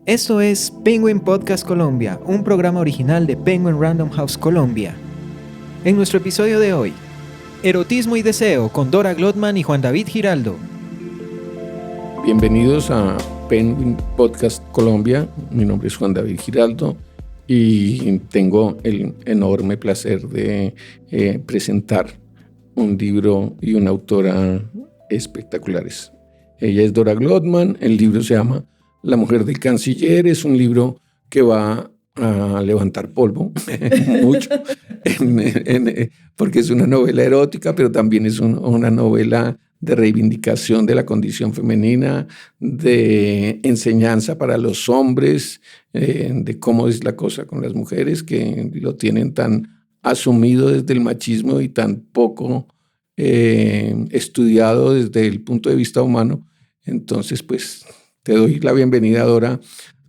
Esto es Penguin Podcast Colombia, un programa original de Penguin Random House Colombia. En nuestro episodio de hoy, Erotismo y Deseo con Dora Glotman y Juan David Giraldo. Bienvenidos a Penguin Podcast Colombia. Mi nombre es Juan David Giraldo y tengo el enorme placer de presentar un libro y una autora espectaculares. Ella es Dora Glotman. El libro se llama La mujer del canciller. Es un libro que va a levantar polvo mucho, porque es una novela erótica, pero también es una novela de reivindicación de la condición femenina, de enseñanza para los hombres, de cómo es la cosa con las mujeres, que lo tienen tan asumido desde el machismo y tan poco estudiado desde el punto de vista humano. Entonces, pues, te doy la bienvenida, Dora,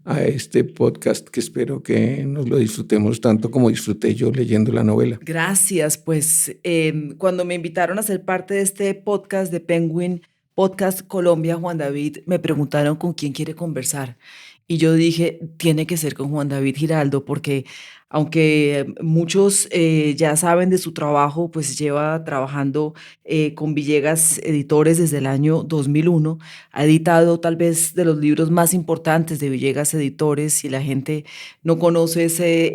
a este podcast que espero que nos lo disfrutemos tanto como disfruté yo leyendo la novela. Gracias, pues cuando me invitaron a ser parte de este podcast de Penguin Podcast Colombia, Juan David, me preguntaron con quién quiere conversar. Y yo dije, tiene que ser con Juan David Giraldo, porque aunque muchos ya saben de su trabajo, pues lleva trabajando con Villegas Editores desde el año 2001. Ha editado tal vez de los libros más importantes de Villegas Editores, y la gente no conoce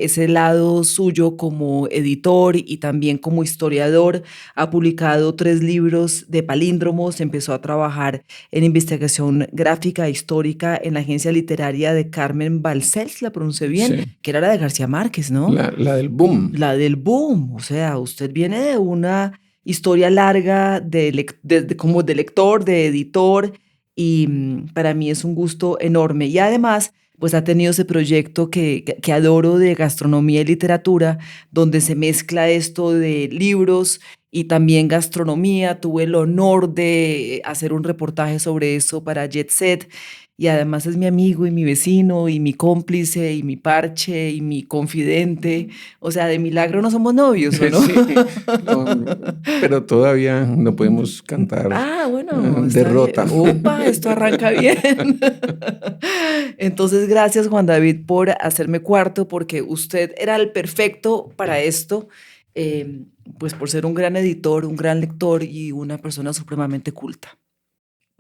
ese lado suyo como editor y también como historiador. Ha publicado 3 libros de palíndromos, empezó a trabajar en investigación gráfica e histórica en la agencia literaria de Carmen Balcells, la pronuncié bien, Sí. que era la de García Márquez, ¿no? La del boom. La del boom, o sea, usted viene de una historia larga como de lector, de editor, y para mí es un gusto enorme. Y además, pues ha tenido ese proyecto que adoro de gastronomía y literatura, donde se mezcla esto de libros y también gastronomía. Tuve el honor de hacer un reportaje sobre eso para Jet Set. Y además es mi amigo y mi vecino y mi cómplice y mi parche y mi confidente. O sea, de milagro no somos novios, ¿o no? Sí, no, pero todavía no podemos cantar Bueno, derrota. Upa, esto arranca bien. Entonces, gracias, Juan David, por hacerme cuarto, porque usted era el perfecto para esto, pues por ser un gran editor, un gran lector y una persona supremamente culta.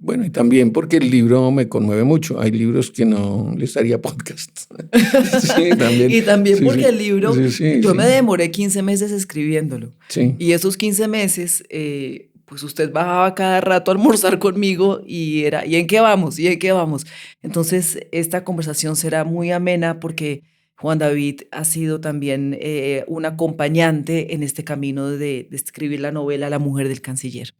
Bueno, y también porque el libro me conmueve mucho. Hay libros que no les haría podcast. Sí, también. Y también Sí, porque sí. el libro, Sí, yo sí. me demoré 15 meses escribiéndolo. Sí. Y esos 15 meses, pues usted bajaba cada rato a almorzar conmigo y era, ¿y en qué vamos? ¿Y en qué vamos? Entonces, esta conversación será muy amena porque Juan David ha sido también un acompañante en este camino de escribir la novela La mujer del canciller.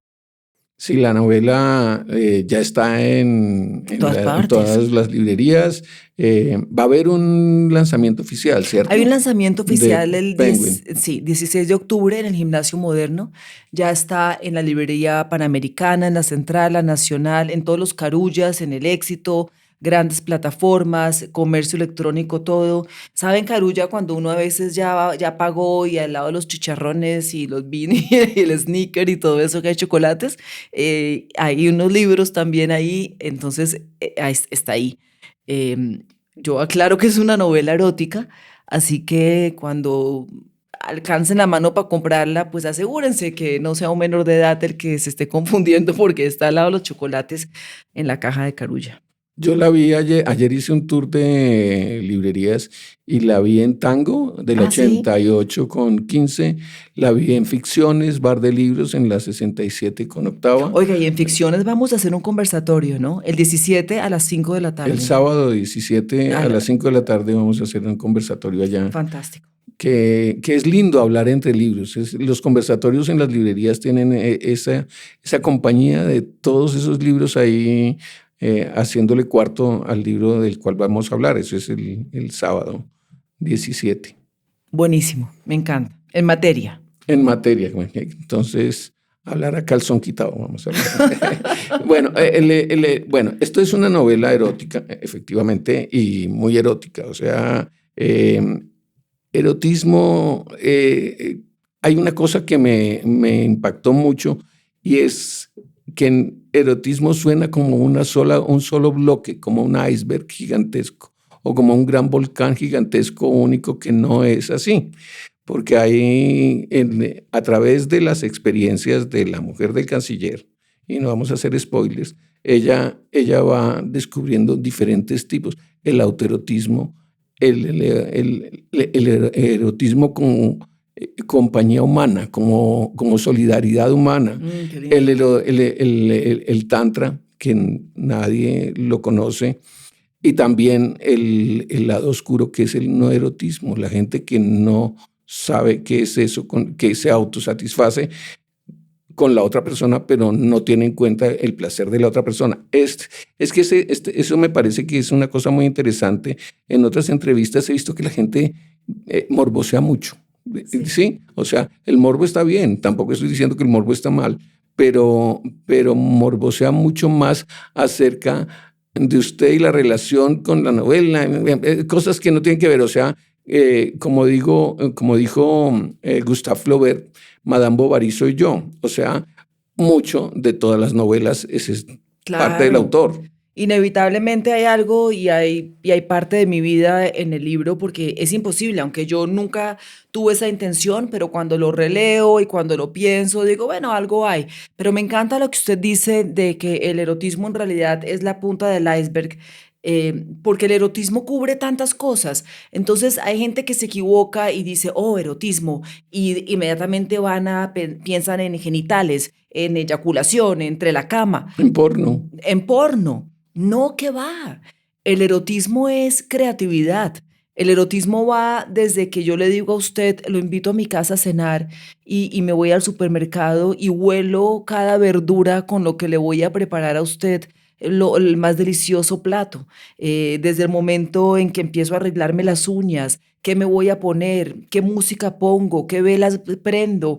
Sí, la novela ya está en Todas partes. todas las librerías. Va a haber un lanzamiento oficial, ¿cierto? Hay un lanzamiento oficial el 16 de octubre en el Gimnasio Moderno. Ya está en la librería Panamericana, en la Central, la Nacional, en todos los Carullas, en el Éxito, grandes plataformas, comercio electrónico, todo. ¿Saben, Carulla, cuando uno a veces ya pagó y al lado de los chicharrones y los beanie y el sneaker y todo eso que hay chocolates, hay unos libros también ahí, entonces está ahí. Yo aclaro que es una novela erótica, así que cuando alcancen la mano para comprarla, pues asegúrense que no sea un menor de edad el que se esté confundiendo, porque está al lado de los chocolates en la caja de Carulla. Yo la vi ayer hice un tour de librerías y la vi en Tango del ¿Ah, 88 con 15, la vi en Ficciones, Bar de Libros en la 67 con octava. Oiga, y en Ficciones vamos a hacer un conversatorio, ¿no? El 17 a las 5 de la tarde. El sábado 17 a las 5 de la tarde vamos a hacer un conversatorio allá. Fantástico. Que es lindo hablar entre libros. Los conversatorios en las librerías tienen esa compañía de todos esos libros ahí, haciéndole cuarto al libro del cual vamos a hablar. Eso es el sábado 17. Buenísimo, me encanta. En materia. En materia. Entonces, hablar a calzón quitado, vamos a hablar. Bueno, esto es una novela erótica, efectivamente, y muy erótica. O sea, erotismo, hay una cosa que me impactó mucho, y es que en erotismo suena como un solo bloque, como un iceberg gigantesco. o como un gran volcán gigantesco único, que no es así. Porque hay, a través de las experiencias de la mujer del canciller, y no vamos a hacer spoilers, ella va descubriendo diferentes tipos. El autoerotismo, el erotismo como compañía humana, como solidaridad humana. Qué lindo. El tantra, que nadie lo conoce, y también el lado oscuro, que es el no erotismo, la gente que no sabe qué es eso, que se autosatisface con la otra persona, pero no tiene en cuenta el placer de la otra persona. Es que eso me parece que es una cosa muy interesante. En otras entrevistas he visto que la gente morbosea mucho. Sí. Sí, o sea, el morbo está bien, tampoco estoy diciendo que el morbo está mal, pero morbosea mucho más acerca de usted y la relación con la novela, cosas que no tienen que ver. O sea, como dijo Gustave Flaubert, Madame Bovary soy yo. O sea, mucho de todas las novelas es parte del Claro. autor. Inevitablemente hay algo y hay parte de mi vida en el libro porque es imposible, aunque yo nunca tuve esa intención, pero cuando lo releo y cuando lo pienso, digo, bueno, algo hay. Pero me encanta lo que usted dice de que el erotismo en realidad es la punta del iceberg. Porque el erotismo cubre tantas cosas. Entonces hay gente que se equivoca y dice, oh, erotismo, y inmediatamente piensan en genitales, en eyaculación, entre la cama, En porno. en porno. No, que va. El erotismo es creatividad. El erotismo va desde que yo le digo a usted, lo invito a mi casa a cenar y me voy al supermercado y huelo cada verdura con lo que le voy a preparar a usted el más delicioso plato. Desde el momento en que empiezo a arreglarme las uñas, qué me voy a poner, qué música pongo, qué velas prendo,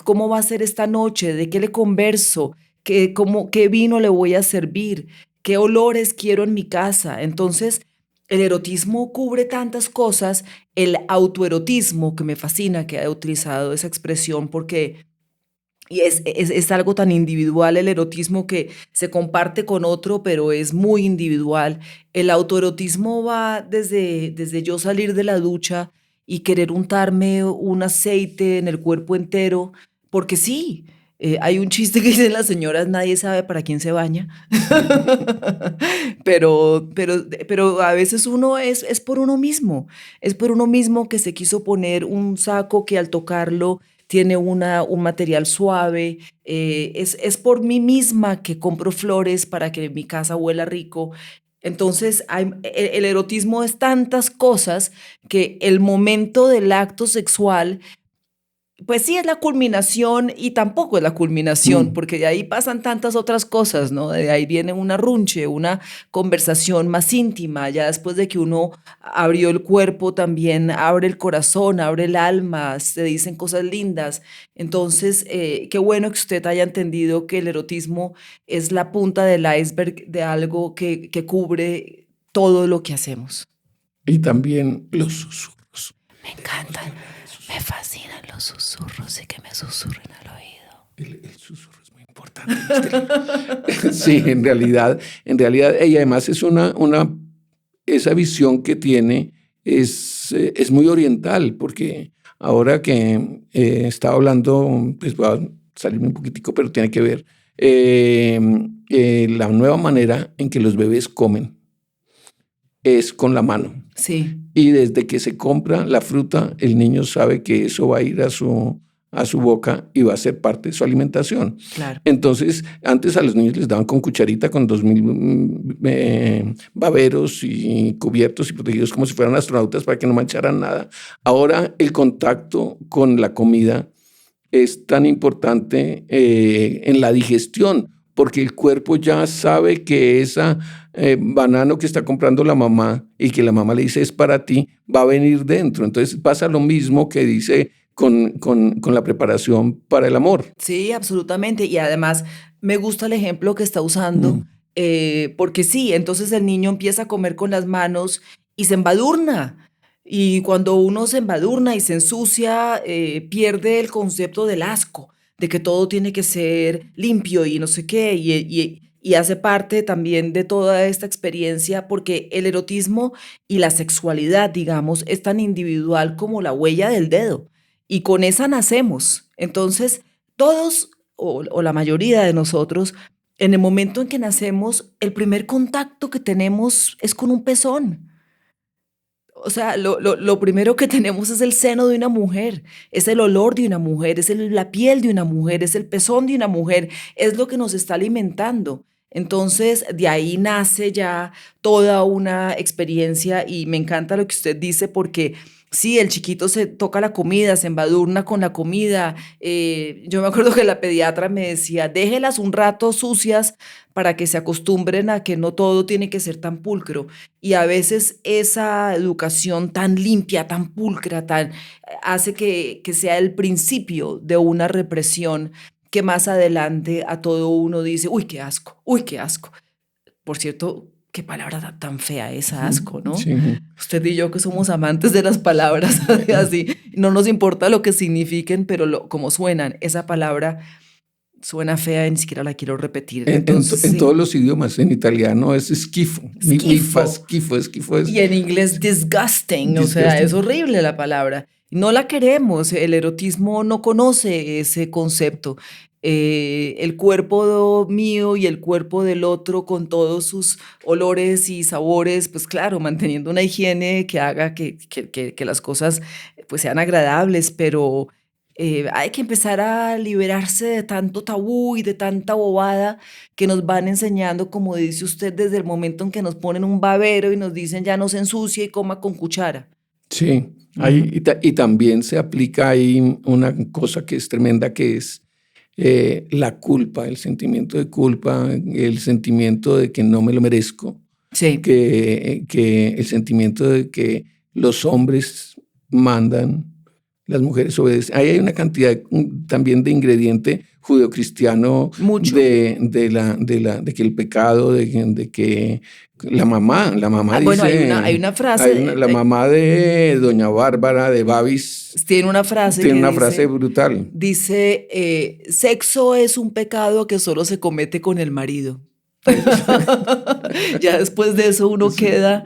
cómo va a ser esta noche, de qué le converso, qué vino le voy a servir, qué olores quiero en mi casa. Entonces, el erotismo cubre tantas cosas, el autoerotismo, que me fascina que haya utilizado esa expresión porque es algo tan individual el erotismo que se comparte con otro, pero es muy individual. El autoerotismo va desde yo salir de la ducha y querer untarme un aceite en el cuerpo entero, porque sí, hay un chiste que dicen las señoras, nadie sabe para quién se baña, pero a veces uno es por uno mismo, es por uno mismo que se quiso poner un saco que al tocarlo tiene un material suave, es por mí misma que compro flores para que mi casa huela rico. Entonces, el erotismo es tantas cosas que el momento del acto sexual pues sí es la culminación y tampoco es la culminación, Mm. porque de ahí pasan tantas otras cosas, ¿no? De ahí viene una runche, una conversación más íntima, ya después de que uno abrió el cuerpo, también abre el corazón, abre el alma, se dicen cosas lindas. Entonces, qué bueno que usted haya entendido que el erotismo es la punta del iceberg de algo que cubre todo lo que hacemos. Y también los susurros. Me encantan, me fascinan los susurros y que me susurren al oído. El susurro es muy importante. Sí, en realidad, y además es esa visión que tiene es muy oriental, porque ahora que estaba hablando, pues voy a salirme un poquitico, pero tiene que ver, la nueva manera en que los bebés comen es con la mano. Sí. Y desde que se compra la fruta, el niño sabe que eso va a ir a su boca y va a ser parte de su alimentación. Claro. Entonces, antes a los niños les daban con cucharita, con 2000 baberos y cubiertos y protegidos como si fueran astronautas para que no mancharan nada. Ahora el contacto con la comida es tan importante en la digestión, porque el cuerpo ya sabe que esa banano que está comprando la mamá y que la mamá le dice es para ti, va a venir dentro. Entonces pasa lo mismo que dice con la preparación para el amor. Sí, absolutamente. Y además me gusta el ejemplo que está usando, porque sí, entonces el niño empieza a comer con las manos y se embadurna. Y cuando uno se embadurna y se ensucia, pierde el concepto del asco, de que todo tiene que ser limpio y no sé qué. y hace parte también de toda esta experiencia porque el erotismo y la sexualidad, digamos, es tan individual como la huella del dedo y con esa nacemos. Entonces, todos o la mayoría de nosotros, en el momento en que nacemos, el primer contacto que tenemos es con un pezón. O sea, lo primero que tenemos es el seno de una mujer, es el olor de una mujer, es la piel de una mujer, es el pezón de una mujer, es lo que nos está alimentando. Entonces, de ahí nace ya toda una experiencia y me encanta lo que usted dice porque sí, el chiquito se toca la comida, se embadurna con la comida. Yo me acuerdo que la pediatra me decía, déjelas un rato sucias para que se acostumbren a que no todo tiene que ser tan pulcro. Y a veces esa educación tan limpia, tan pulcra, hace que sea el principio de una represión que más adelante a todo uno dice, uy, qué asco, uy, qué asco. Por cierto, qué palabra tan fea esa, asco, ¿no? Sí. Usted y yo que somos amantes de las palabras, así, no nos importa lo que signifiquen, pero como suenan, esa palabra suena fea y ni siquiera la quiero repetir. Entonces, En sí. todos los idiomas, en italiano es schifo. Schifo es. Y en inglés disgusting, o sea, es horrible la palabra. No la queremos, el erotismo no conoce ese concepto. El cuerpo mío y el cuerpo del otro con todos sus olores y sabores, pues claro, manteniendo una higiene que haga que las cosas pues sean agradables, pero hay que empezar a liberarse de tanto tabú y de tanta bobada que nos van enseñando, como dice usted, desde el momento en que nos ponen un babero y nos dicen ya no se ensucie y coma con cuchara. Sí, y también se aplica ahí una cosa que es tremenda, que es la culpa, el sentimiento de culpa, el sentimiento de que no me lo merezco, Sí. que el sentimiento de que los hombres mandan, las mujeres obedecen. Ahí hay una cantidad también de ingrediente judeocristiano de que el pecado, de que la mamá Bueno, dice, hay una frase. la mamá de doña Bárbara de Babis tiene una frase tiene que una dice, frase brutal. Dice, sexo es un pecado que solo se comete con el marido. Ya después de eso uno queda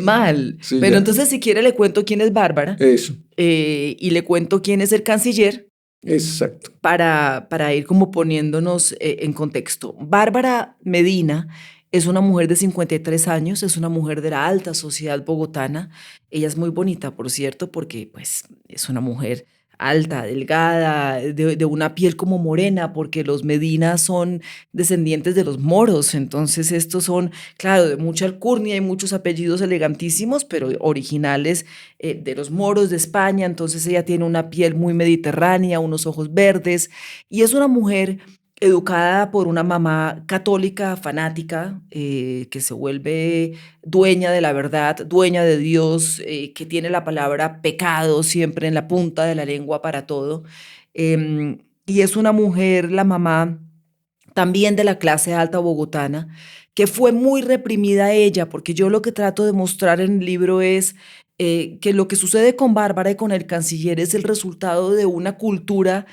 mal. Sí, pero ya. entonces si quiere le cuento quién es Bárbara. Eso. Y le cuento quién es el canciller. Exacto. Para ir como poniéndonos en contexto. Bárbara Medina es una mujer de 53 años, es una mujer de la alta sociedad bogotana. Ella es muy bonita, por cierto, porque pues, es una mujer alta, delgada, de una piel como morena, porque los Medina son descendientes de los moros. Entonces estos son, claro, de mucha alcurnia y muchos apellidos elegantísimos, pero originales de los moros de España. Entonces ella tiene una piel muy mediterránea, unos ojos verdes, y es una mujer educada por una mamá católica fanática que se vuelve dueña de la verdad, dueña de Dios, que tiene la palabra pecado siempre en la punta de la lengua para todo. Y es una mujer, la mamá, también de la clase alta bogotana, que fue muy reprimida ella, porque yo lo que trato de mostrar en el libro es que lo que sucede con Bárbara y con el canciller es el resultado de una cultura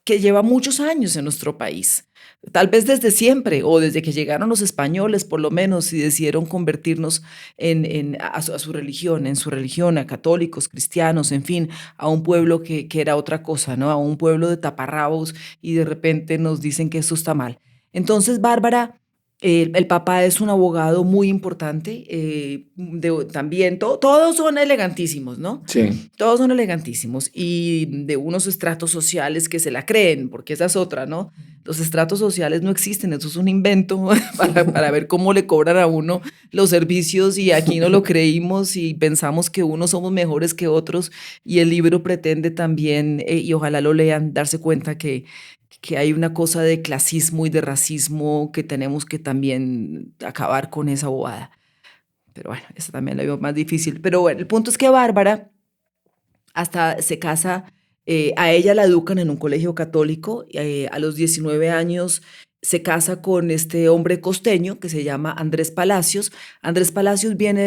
que lleva muchos años en nuestro país, tal vez desde siempre o desde que llegaron los españoles por lo menos y decidieron convertirnos a su religión, en su religión, a católicos, cristianos, en fin, a un pueblo que era otra cosa, ¿no? A un pueblo de taparrabos y de repente nos dicen que eso está mal. Entonces, Bárbara, el papá es un abogado muy importante, también todos son elegantísimos, ¿no? Sí. Todos son elegantísimos y de unos estratos sociales que se la creen, porque esa es otra, ¿no? Los estratos sociales no existen, eso es un invento para ver cómo le cobran a uno los servicios y aquí no lo creímos y pensamos que unos somos mejores que otros y el libro pretende también, y ojalá lo lean, darse cuenta que hay una cosa de clasismo y de racismo que tenemos que también acabar con esa bobada. Pero bueno, eso también lo veo más difícil. Pero bueno, el punto es que Bárbara hasta se casa, a ella la educan en un colegio católico, a los 19 años se casa con este hombre costeño que se llama Andrés Palacios. Andrés Palacios viene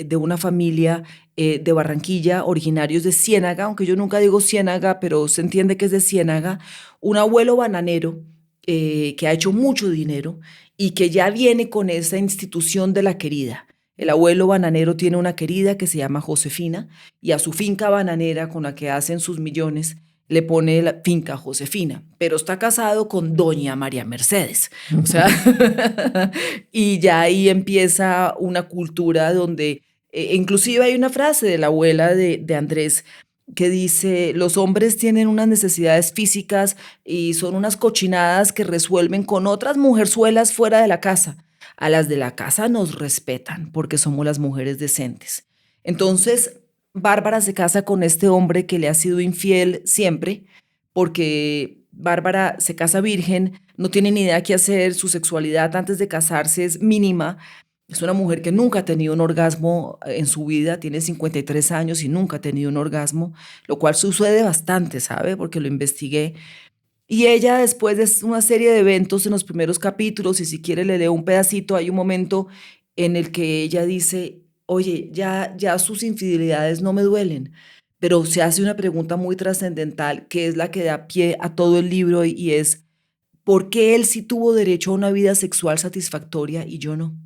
de una familia de Barranquilla, originarios de Ciénaga, aunque yo nunca digo Ciénaga, pero se entiende que es de Ciénaga, un abuelo bananero que ha hecho mucho dinero y que ya viene con esa institución de la querida. El abuelo bananero tiene una querida que se llama Josefina y a su finca bananera con la que hacen sus millones le pone la finca Josefina, pero está casado con doña María Mercedes. O sea, y ya ahí empieza una cultura donde, inclusive hay una frase de la abuela de Andrés que dice, los hombres tienen unas necesidades físicas y son unas cochinadas que resuelven con otras mujerzuelas fuera de la casa. A las de la casa nos respetan porque somos las mujeres decentes. Entonces, Bárbara se casa con este hombre que le ha sido infiel siempre, porque Bárbara se casa virgen, no tiene ni idea qué hacer, su sexualidad antes de casarse es mínima. Es una mujer que nunca ha tenido un orgasmo en su vida, tiene 53 años y nunca ha tenido un orgasmo, lo cual sucede bastante, ¿sabe? Porque lo investigué. Y ella, después de una serie de eventos en los primeros capítulos, y si quiere le leo un pedacito, hay un momento en el que ella dice, oye, ya sus infidelidades no me duelen, pero se hace una pregunta muy trascendental, que es la que da pie a todo el libro, y es, ¿por qué él sí tuvo derecho a una vida sexual satisfactoria y yo no?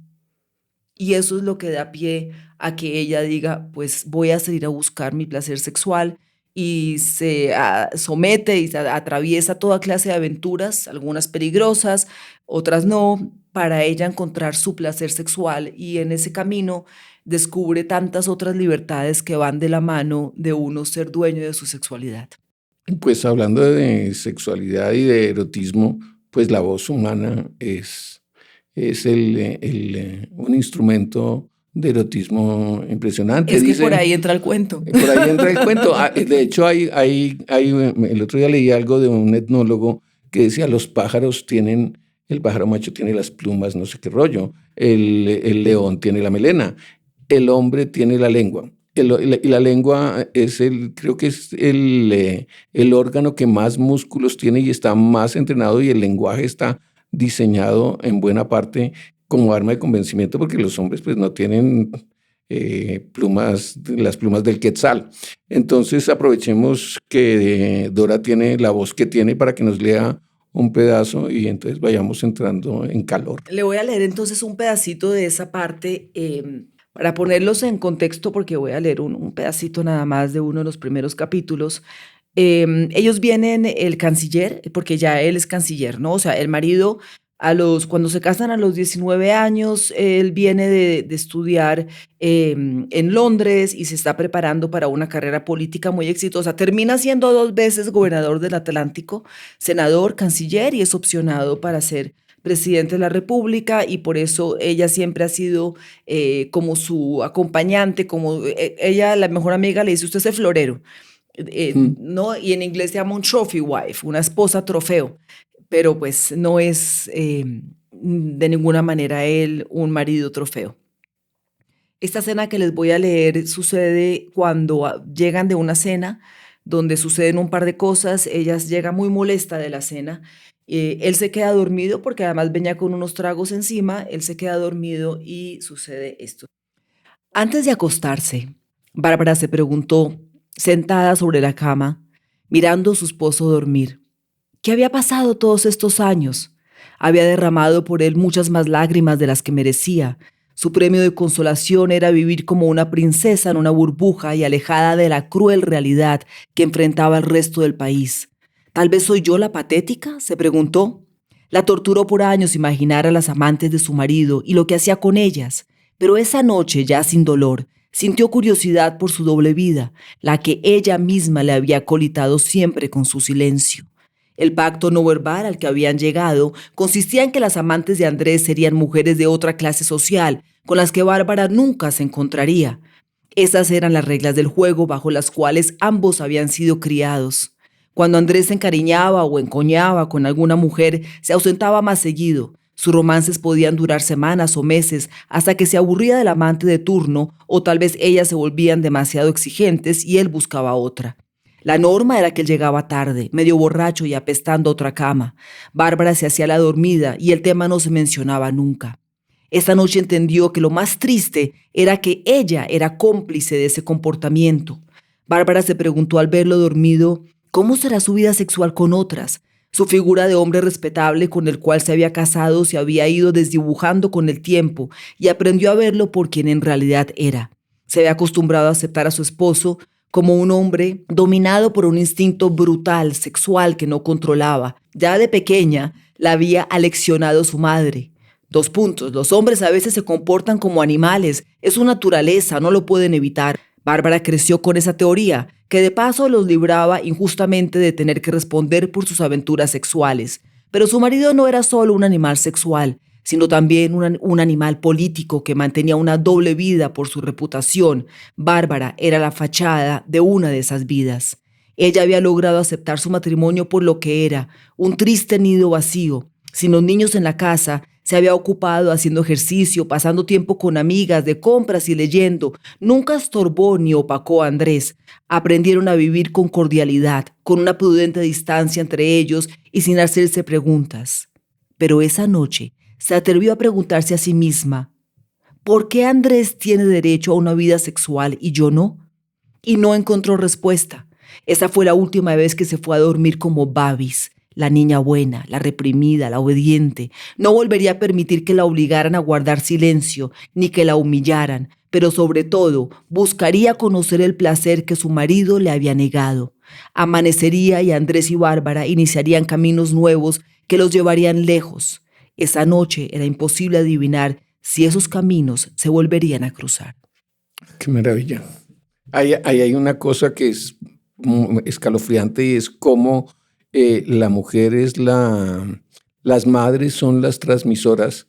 Y eso es lo que da pie a que ella diga, pues voy a salir a buscar mi placer sexual y se somete y atraviesa toda clase de aventuras, algunas peligrosas, otras no, para ella encontrar su placer sexual y en ese camino descubre tantas otras libertades que van de la mano de uno ser dueño de su sexualidad. Pues hablando de sexualidad y de erotismo, pues la voz humana es un instrumento de erotismo impresionante. Es que por ahí entra el cuento. Por ahí entra el cuento. De hecho, el otro día leí algo de un etnólogo que decía, el pájaro macho tiene las plumas, no sé qué rollo, el león tiene la melena, el hombre tiene la lengua. Y la lengua creo que es el órgano que más músculos tiene y está más entrenado, y el lenguaje está diseñado en buena parte como arma de convencimiento, porque los hombres pues no tienen las plumas del quetzal. Entonces aprovechemos que Dora tiene la voz que tiene para que nos lea un pedazo y entonces vayamos entrando en calor. Le voy a leer entonces un pedacito de esa parte para ponerlos en contexto, porque voy a leer un pedacito nada más de uno de los primeros capítulos. Ellos vienen, el canciller, porque ya él es canciller, ¿no? O sea, el marido, cuando se casan a los 19 años, él viene de estudiar en Londres y se está preparando para una carrera política muy exitosa. Termina siendo 2 veces gobernador del Atlántico, senador, canciller, y es opcionado para ser presidente de la República, y por eso ella siempre ha sido como su acompañante, como ella, la mejor amiga, le dice, usted es el florero. ¿No? Y en inglés se llama un trophy wife, una esposa trofeo, pero pues no es de ninguna manera él un marido trofeo. Esta cena que les voy a leer sucede cuando llegan de una cena donde suceden un par de cosas. Ella llega muy molesta de la cena. Él se queda dormido porque además venía con unos tragos encima. Él se queda dormido y sucede esto. Antes de acostarse, Bárbara se preguntó, sentada sobre la cama, mirando a su esposo dormir, ¿qué había pasado todos estos años? Había derramado por él muchas más lágrimas de las que merecía. Su premio de consolación era vivir como una princesa en una burbuja y alejada de la cruel realidad que enfrentaba el resto del país. ¿Tal vez soy yo la patética?, se preguntó. La torturó por años imaginar a las amantes de su marido y lo que hacía con ellas, pero esa noche, ya sin dolor, sintió curiosidad por su doble vida, la que ella misma le había acolitado siempre con su silencio. El pacto no verbal al que habían llegado consistía en que las amantes de Andrés serían mujeres de otra clase social, con las que Bárbara nunca se encontraría. Esas eran las reglas del juego bajo las cuales ambos habían sido criados. Cuando Andrés se encariñaba o encoñaba con alguna mujer, se ausentaba más seguido. Sus romances podían durar semanas o meses hasta que se aburría del amante de turno, o tal vez ellas se volvían demasiado exigentes y él buscaba otra. La norma era que él llegaba tarde, medio borracho y apestando a otra cama. Bárbara se hacía la dormida y el tema no se mencionaba nunca. Esta noche entendió que lo más triste era que ella era cómplice de ese comportamiento. Bárbara se preguntó al verlo dormido, ¿cómo será su vida sexual con otras? Su figura de hombre respetable con el cual se había casado se había ido desdibujando con el tiempo y aprendió a verlo por quien en realidad era. Se había acostumbrado a aceptar a su esposo como un hombre dominado por un instinto brutal, sexual que no controlaba. Ya de pequeña la había aleccionado su madre. 2 puntos. Los hombres a veces se comportan como animales. Es su naturaleza, no lo pueden evitar. Bárbara creció con esa teoría, que de paso los libraba injustamente de tener que responder por sus aventuras sexuales. Pero su marido no era solo un animal sexual, sino también un animal político que mantenía una doble vida por su reputación. Bárbara era la fachada de una de esas vidas. Ella había logrado aceptar su matrimonio por lo que era, un triste nido vacío. Sin los niños en la casa, se había ocupado haciendo ejercicio, pasando tiempo con amigas, de compras y leyendo. Nunca estorbó ni opacó a Andrés. Aprendieron a vivir con cordialidad, con una prudente distancia entre ellos y sin hacerse preguntas. Pero esa noche se atrevió a preguntarse a sí misma, ¿por qué Andrés tiene derecho a una vida sexual y yo no? Y no encontró respuesta. Esa fue la última vez que se fue a dormir como Babis, la niña buena, la reprimida, la obediente. No volvería a permitir que la obligaran a guardar silencio, ni que la humillaran, pero sobre todo buscaría conocer el placer que su marido le había negado. Amanecería y Andrés y Bárbara iniciarían caminos nuevos que los llevarían lejos. Esa noche era imposible adivinar si esos caminos se volverían a cruzar. Qué maravilla. Ahí hay una cosa que es escalofriante y es cómo la mujer es las madres son las transmisoras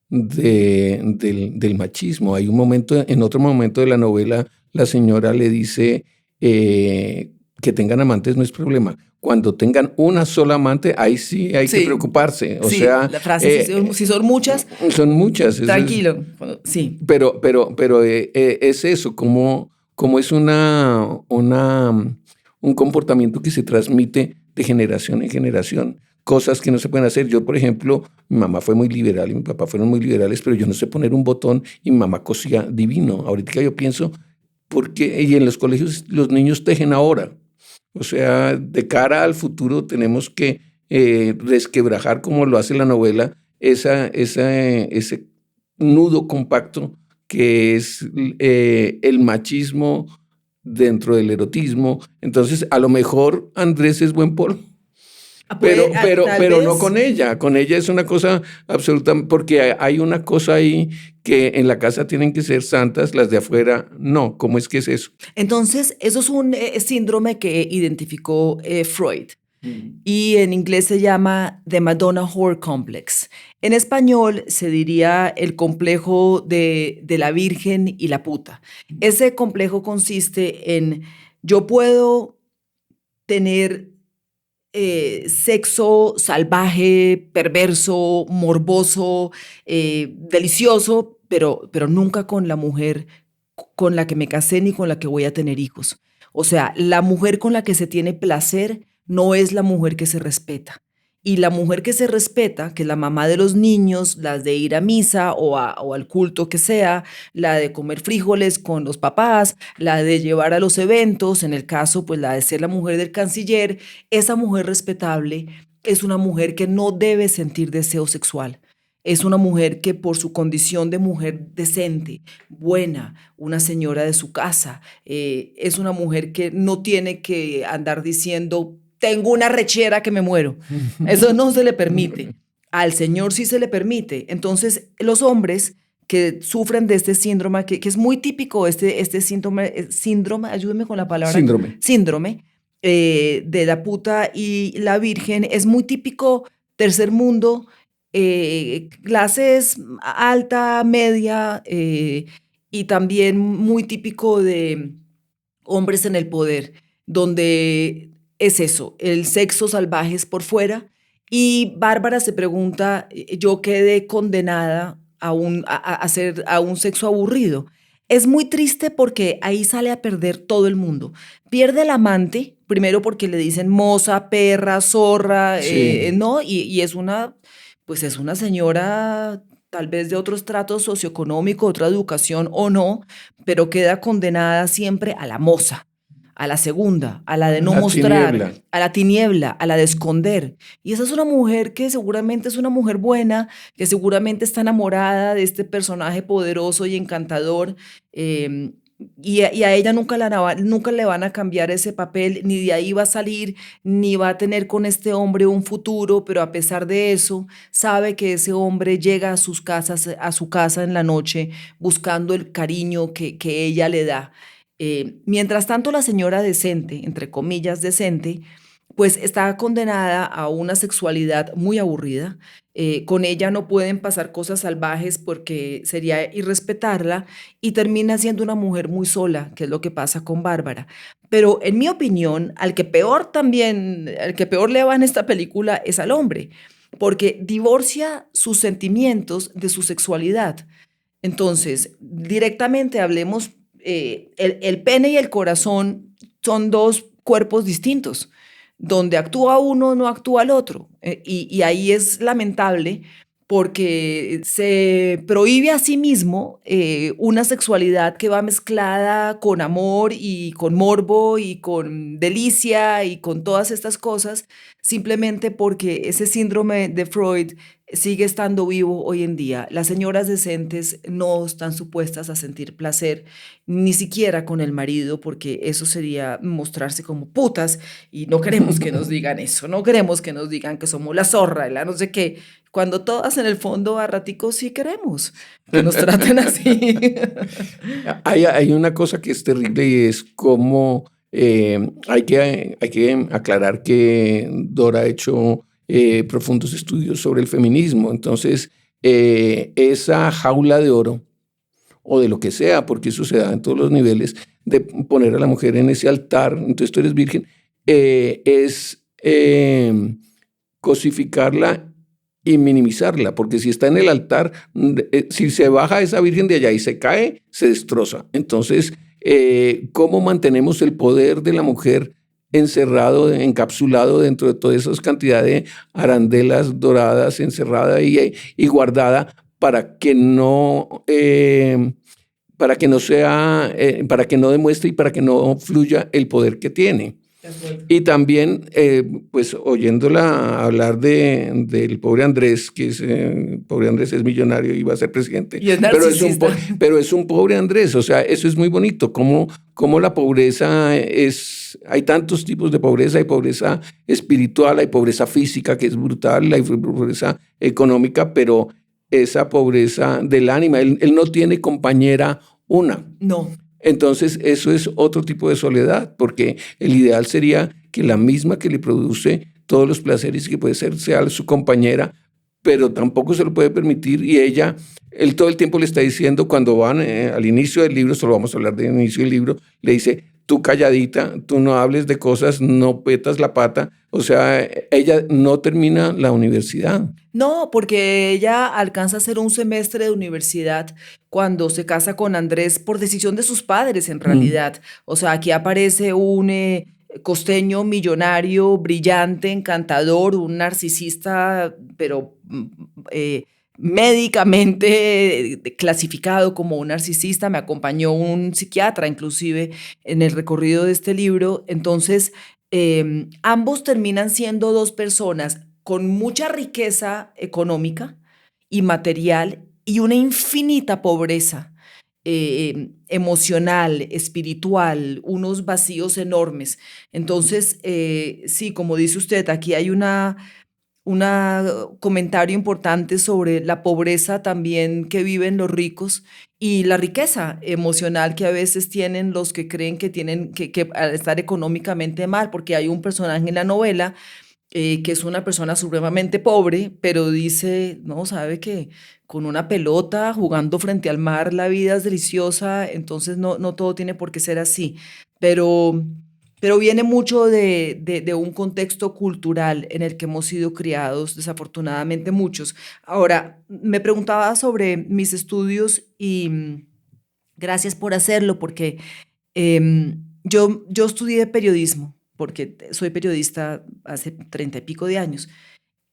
del machismo. Hay un momento, en otro momento de la novela, la señora le dice que tengan amantes no es problema. Cuando tengan una sola amante, ahí sí hay que preocuparse. O sea, la frase, si son muchas, son muchas. Tranquilo, sí. Pero es eso, como es un comportamiento que se transmite de generación en generación. Cosas que no se pueden hacer. Yo, por ejemplo, mi mamá fue muy liberal y mi papá fueron muy liberales, pero yo no sé poner un botón y mi mamá cosía divino. Ahorita yo pienso, y en los colegios los niños tejen ahora. O sea, de cara al futuro tenemos que resquebrajar, como lo hace la novela, ese nudo compacto que es el machismo dentro del erotismo. Entonces, a lo mejor Andrés es buen polvo. Pero no con ella. Con ella es una cosa absoluta, porque hay una cosa ahí que en la casa tienen que ser santas, las de afuera no. ¿Cómo es que es eso? Entonces, eso es un síndrome que identificó Freud. Y en inglés se llama The Madonna Whore Complex. En español se diría el complejo de la virgen y la puta. Ese complejo consiste en yo puedo tener sexo salvaje, perverso, morboso, delicioso, pero nunca con la mujer con la que me casé ni con la que voy a tener hijos. O sea, la mujer con la que se tiene placer no es la mujer que se respeta. Y la mujer que se respeta, que es la mamá de los niños, las de ir a misa o al culto que sea, la de comer frijoles con los papás, la de llevar a los eventos, en el caso, pues la de ser la mujer del canciller, esa mujer respetable es una mujer que no debe sentir deseo sexual. Es una mujer que por su condición de mujer decente, buena, una señora de su casa, es una mujer que no tiene que andar diciendo tengo una rechera que me muero. Eso no se le permite. Al Señor sí se le permite. Entonces, los hombres que sufren de este síndrome, que es muy típico, este síndrome, ayúdeme con la palabra. Síndrome de la puta y la virgen, es muy típico tercer mundo, clases alta, media, y también muy típico de hombres en el poder, donde es eso, el sexo salvaje es por fuera. Y Bárbara se pregunta, yo quedé condenada a un sexo aburrido. Es muy triste porque ahí sale a perder todo el mundo. Pierde el amante, primero porque le dicen moza, perra, zorra, Sí. ¿no? Y es una señora tal vez de otro estrato socioeconómico, otra educación o no, pero queda condenada siempre a la moza, a la segunda, a la de no La mostrar, tiniebla. a la tiniebla, a la de esconder. Y esa es una mujer que seguramente es una mujer buena, que seguramente está enamorada de este personaje poderoso y encantador. Y a ella nunca le van a cambiar ese papel, ni de ahí va a salir, ni va a tener con este hombre un futuro, pero a pesar de eso, sabe que ese hombre llega a su casa en la noche buscando el cariño que ella le da. Mientras tanto, la señora decente, entre comillas decente, pues está condenada a una sexualidad muy aburrida. Con ella no pueden pasar cosas salvajes porque sería irrespetarla y termina siendo una mujer muy sola, que es lo que pasa con Bárbara. Pero en mi opinión, al que peor le va en esta película es al hombre, porque divorcia sus sentimientos de su sexualidad. Entonces, directamente hablemos, el pene y el corazón son dos cuerpos distintos. Donde actúa uno, no actúa el otro. Y ahí es lamentable porque se prohíbe a sí mismo una sexualidad que va mezclada con amor y con morbo y con delicia y con todas estas cosas, simplemente porque ese síndrome de Freud sigue estando vivo hoy en día. Las señoras decentes no están supuestas a sentir placer, ni siquiera con el marido, porque eso sería mostrarse como putas y no queremos que nos digan eso, no queremos que nos digan que somos la zorra, la no sé qué, cuando todas en el fondo a raticos sí queremos que nos traten así. Hay una cosa que es terrible y es como hay que aclarar que Dora ha hecho profundos estudios sobre el feminismo. Entonces, esa jaula de oro, o de lo que sea, porque eso se da en todos los niveles, de poner a la mujer en ese altar, entonces tú eres virgen, es cosificarla y minimizarla, porque si está en el altar, si se baja esa virgen de allá y se cae, se destroza. Entonces, ¿cómo mantenemos el poder de la mujer encerrado, encapsulado dentro de toda esa cantidad de arandelas doradas, encerrada y guardada para que no sea, para que no demuestre y para que no fluya el poder que tiene? Y también, pues oyéndola hablar del pobre Andrés, que pobre Andrés es millonario y va a ser presidente, Y es narcisista. pero es un pobre Andrés, o sea, eso es muy bonito, como la pobreza hay tantos tipos de pobreza, hay pobreza espiritual, hay pobreza física que es brutal, hay pobreza económica, pero esa pobreza del ánima, él no tiene compañera una. No. Entonces, eso es otro tipo de soledad, porque el ideal sería que la misma que le produce todos los placeres que puede ser sea su compañera, pero tampoco se lo puede permitir y él todo el tiempo le está diciendo cuando van al inicio del libro, solo vamos a hablar del inicio del libro, le dice, tú calladita, tú no hables de cosas, no petas la pata, o sea, ella no termina la universidad. No, porque ella alcanza a hacer un semestre de universidad cuando se casa con Andrés por decisión de sus padres, en realidad. O sea, aquí aparece un costeño millonario, brillante, encantador, un narcisista, pero médicamente clasificado como un narcisista. Me acompañó un psiquiatra, inclusive, en el recorrido de este libro. Entonces, ambos terminan siendo dos personas con mucha riqueza económica y material y una infinita pobreza emocional, espiritual, unos vacíos enormes. Entonces, sí, como dice usted, aquí hay un comentario importante sobre la pobreza también que viven los ricos y la riqueza emocional que a veces tienen los que creen que tienen que al estar económicamente mal, porque hay un personaje en la novela que es una persona supremamente pobre, pero dice, no, sabe que con una pelota jugando frente al mar la vida es deliciosa, entonces no todo tiene por qué ser así, pero, pero viene mucho de un contexto cultural en el que hemos sido criados, desafortunadamente muchos. Ahora, me preguntaba sobre mis estudios y gracias por hacerlo, porque yo estudié periodismo porque soy periodista hace 30 y pico de años.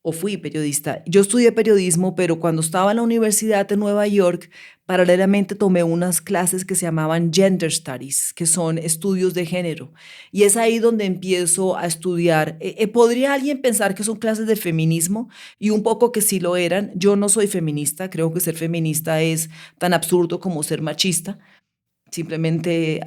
o fui periodista. Yo estudié periodismo, pero cuando estaba en la Universidad de Nueva York, paralelamente tomé unas clases que se llamaban Gender Studies, que son estudios de género. Y es ahí donde empiezo a estudiar. ¿Podría alguien pensar que son clases de feminismo? Y un poco que sí lo eran. Yo no soy feminista, creo que ser feminista es tan absurdo como ser machista. Simplemente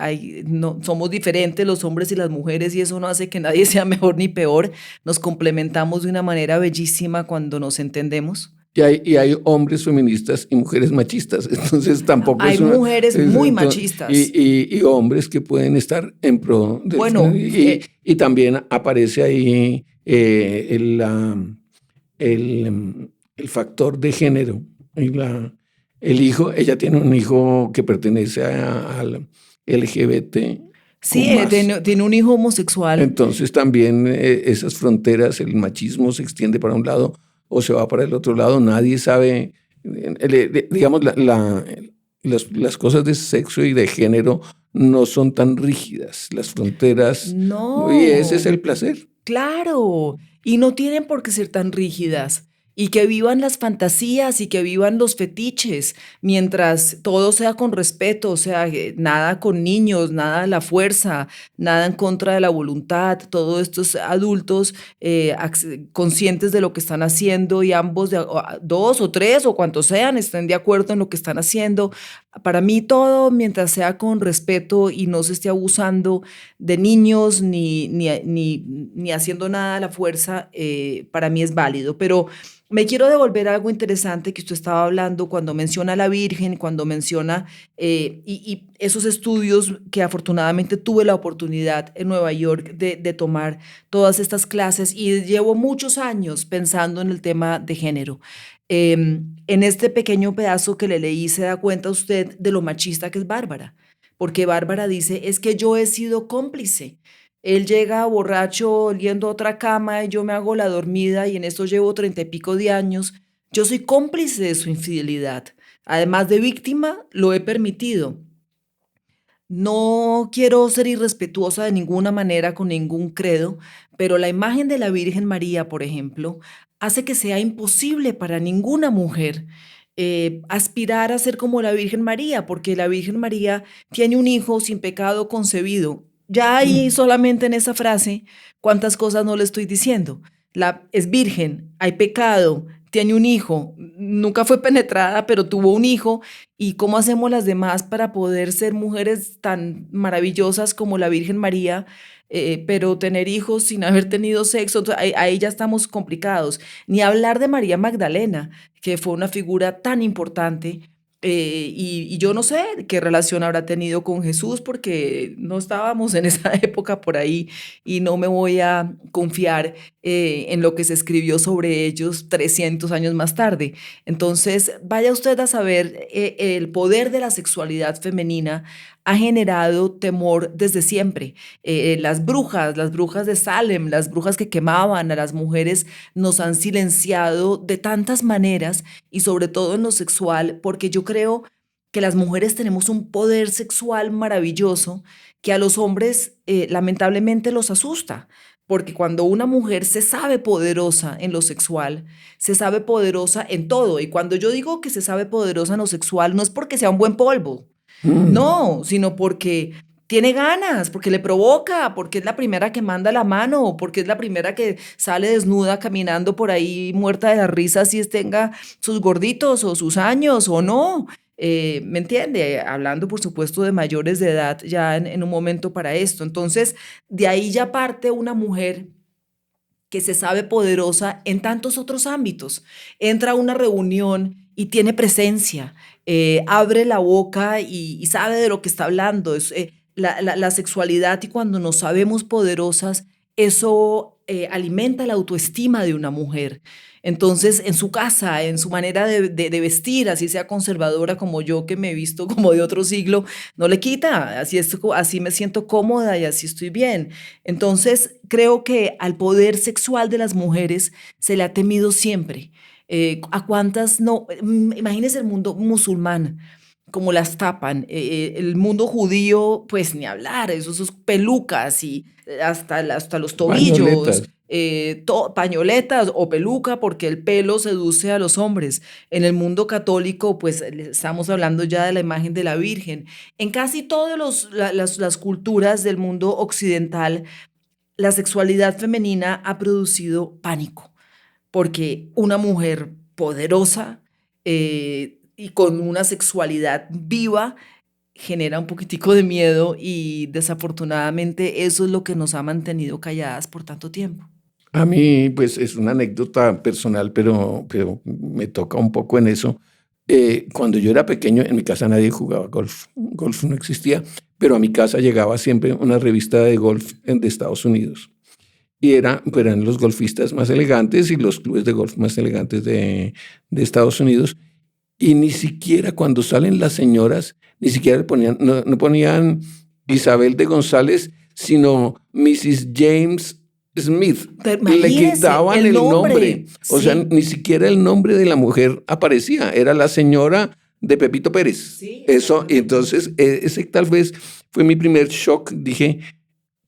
no, somos diferentes los hombres y las mujeres y eso no hace que nadie sea mejor ni peor. Nos complementamos de una manera bellísima cuando nos entendemos. Y hay hombres feministas y mujeres machistas, entonces tampoco Hay es una... mujeres muy machistas. Y hombres que pueden estar en pro del... Bueno, y también aparece ahí el factor de género. El hijo, ella tiene un hijo que pertenece al LGBT. Sí, tiene un hijo homosexual. Entonces también esas fronteras, el machismo se extiende para un lado o se va para el otro lado, nadie sabe, digamos, las cosas de sexo y de género no son tan rígidas, las fronteras, no. Y ese es el placer. Claro, y no tienen por qué ser tan rígidas. Y que vivan las fantasías y que vivan los fetiches, mientras todo sea con respeto, o sea, nada con niños, nada a la fuerza, nada en contra de la voluntad, todos estos adultos conscientes de lo que están haciendo y ambos, dos o tres o cuantos sean, estén de acuerdo en lo que están haciendo. Para mí todo, mientras sea con respeto y no se esté abusando de niños ni haciendo nada a la fuerza, para mí es válido, pero... Me quiero devolver a algo interesante que usted estaba hablando cuando menciona a la Virgen, cuando menciona y esos estudios que afortunadamente tuve la oportunidad en Nueva York de tomar todas estas clases y llevo muchos años pensando en el tema de género. En este pequeño pedazo que le leí se da cuenta usted de lo machista que es Bárbara, porque Bárbara dice, es que yo he sido cómplice. Él llega borracho, oliendo a otra cama y yo me hago la dormida y en esto llevo 30 y pico de años. Yo soy cómplice de su infidelidad. Además de víctima, lo he permitido. No quiero ser irrespetuosa de ninguna manera con ningún credo, pero la imagen de la Virgen María, por ejemplo, hace que sea imposible para ninguna mujer aspirar a ser como la Virgen María, porque la Virgen María tiene un hijo sin pecado concebido. Ya ahí solamente en esa frase, ¿cuántas cosas no le estoy diciendo? Es virgen, hay pecado, tiene un hijo, nunca fue penetrada, pero tuvo un hijo. ¿Y cómo hacemos las demás para poder ser mujeres tan maravillosas como la Virgen María, pero tener hijos sin haber tenido sexo? Entonces, ahí ya estamos complicados. Ni hablar de María Magdalena, que fue una figura tan importante. Y yo no sé qué relación habrá tenido con Jesús porque no estábamos en esa época por ahí y no me voy a confiar en lo que se escribió sobre ellos 300 años más tarde. Entonces, vaya usted a saber, el poder de la sexualidad femenina ha generado temor desde siempre. Las brujas de Salem, las brujas que quemaban a las mujeres, nos han silenciado de tantas maneras y sobre todo en lo sexual, porque yo creo que las mujeres tenemos un poder sexual maravilloso que a los hombres lamentablemente los asusta. Porque cuando una mujer se sabe poderosa en lo sexual, se sabe poderosa en todo. Y cuando yo digo que se sabe poderosa en lo sexual, no es porque sea un buen polvo. No, sino porque tiene ganas, porque le provoca, porque es la primera que manda la mano, porque es la primera que sale desnuda caminando por ahí muerta de la risa si tenga sus gorditos o sus años o no. ¿Me entiende? Hablando, por supuesto, de mayores de edad ya en un momento para esto. Entonces, de ahí ya parte una mujer que se sabe poderosa en tantos otros ámbitos. Entra a una reunión y tiene presencia, abre la boca y sabe de lo que está hablando. La sexualidad y cuando nos sabemos poderosas, eso alimenta la autoestima de una mujer. Entonces, en su casa, en su manera de vestir, así sea conservadora como yo, que me he visto como de otro siglo, no le quita, así me siento cómoda y así estoy bien. Entonces, creo que al poder sexual de las mujeres se le ha temido siempre. ¿A cuántas no? Imagínense el mundo musulmán, como las tapan. El mundo judío, pues ni hablar, esos pelucas y hasta los tobillos. pañoletas o peluca porque el pelo seduce a los hombres. En el mundo católico, pues estamos hablando ya de la imagen de la Virgen. En casi todas las culturas del mundo occidental, la sexualidad femenina ha producido pánico, porque una mujer poderosa y con una sexualidad viva genera un poquitico de miedo y desafortunadamente eso es lo que nos ha mantenido calladas por tanto tiempo. A mí, pues es una anécdota personal, pero me toca un poco en eso. Cuando yo era pequeño, en mi casa nadie jugaba golf. Golf no existía, pero a mi casa llegaba siempre una revista de golf de Estados Unidos. Y eran los golfistas más elegantes y los clubes de golf más elegantes de Estados Unidos. Y ni siquiera cuando salen las señoras, ni siquiera le ponían, no ponían Isabel de González, sino Mrs. James Smith. Le quitaban el nombre. O sea, ni siquiera el nombre de la mujer aparecía. Era la señora de Pepito Pérez. Sí. Eso, y entonces, ese tal vez fue mi primer shock. Dije,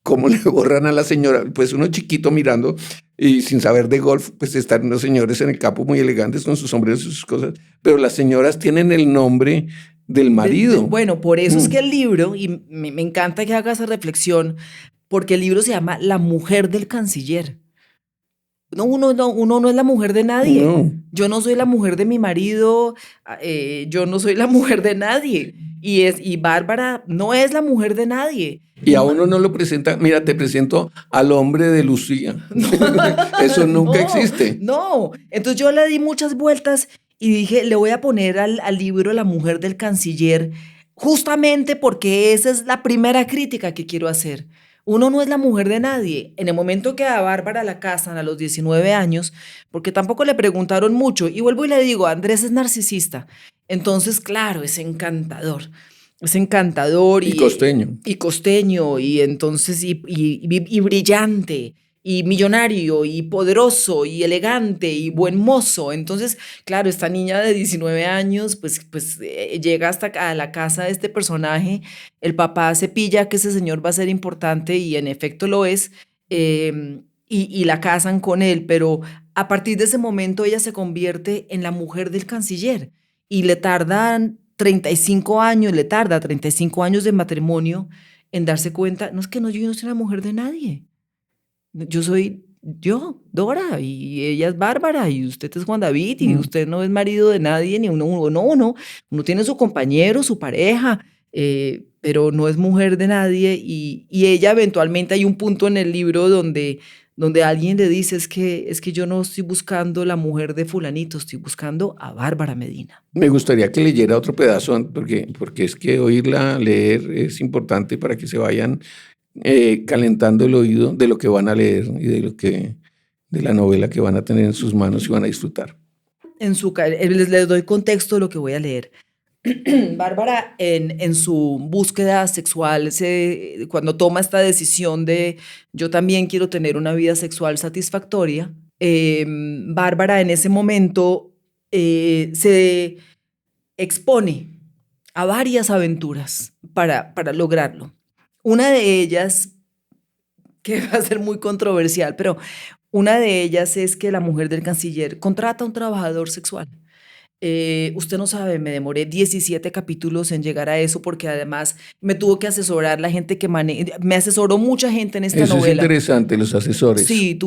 ¿cómo le borran a la señora? Pues uno chiquito mirando y sin saber de golf, pues están los señores en el campo muy elegantes con sus sombreros y sus cosas, pero las señoras tienen el nombre del marido. Bueno, por eso es que el libro, y me encanta que haga esa reflexión, porque el libro se llama La mujer del canciller. No, uno no es la mujer de nadie. No. Yo no soy la mujer de mi marido, yo no soy la mujer de nadie. Y Bárbara no es la mujer de nadie. Y a uno no lo presenta, mira, te presento al hombre de Lucía. No. Eso nunca existe. No, entonces yo le di muchas vueltas y dije, le voy a poner al libro La mujer del canciller, justamente porque esa es la primera crítica que quiero hacer. Uno no es la mujer de nadie. En el momento que a Bárbara la casan a los 19 años, porque tampoco le preguntaron mucho, y vuelvo y le digo, Andrés es narcisista. Entonces, claro, es encantador. Es encantador Y costeño. Y costeño, y entonces, y brillante, y millonario, y poderoso, y elegante, y buen mozo. Entonces, claro, esta niña de 19 años, pues llega hasta a la casa de este personaje. El papá se pilla que ese señor va a ser importante, y en efecto lo es, y la casan con él, pero a partir de ese momento ella se convierte en la mujer del canciller, y le tarda 35 años de matrimonio en darse cuenta, no es que no, yo no soy la mujer de nadie. Yo soy Dora, y ella es Bárbara, y usted es Juan David, y usted no es marido de nadie, ni uno tiene su compañero, su pareja, pero no es mujer de nadie, y ella eventualmente hay un punto en el libro donde alguien le dice, es que yo no estoy buscando la mujer de fulanito, estoy buscando a Bárbara Medina. Me gustaría que leyera otro pedazo, porque es que oírla leer es importante para que se vayan calentando el oído de lo que van a leer y de la novela que van a tener en sus manos y van a disfrutar. Les doy contexto de lo que voy a leer. Bárbara, en su búsqueda sexual, cuando toma esta decisión de yo también quiero tener una vida sexual satisfactoria, Bárbara en ese momento se expone a varias aventuras para lograrlo. Una de ellas, que va a ser muy controversial, pero una de ellas es que la mujer del canciller contrata a un trabajador sexual. Usted no sabe, me demoré 17 capítulos en llegar a eso, porque además me tuvo que asesorar la gente me asesoró mucha gente en esta novela. Eso es interesante, los asesores. Sí,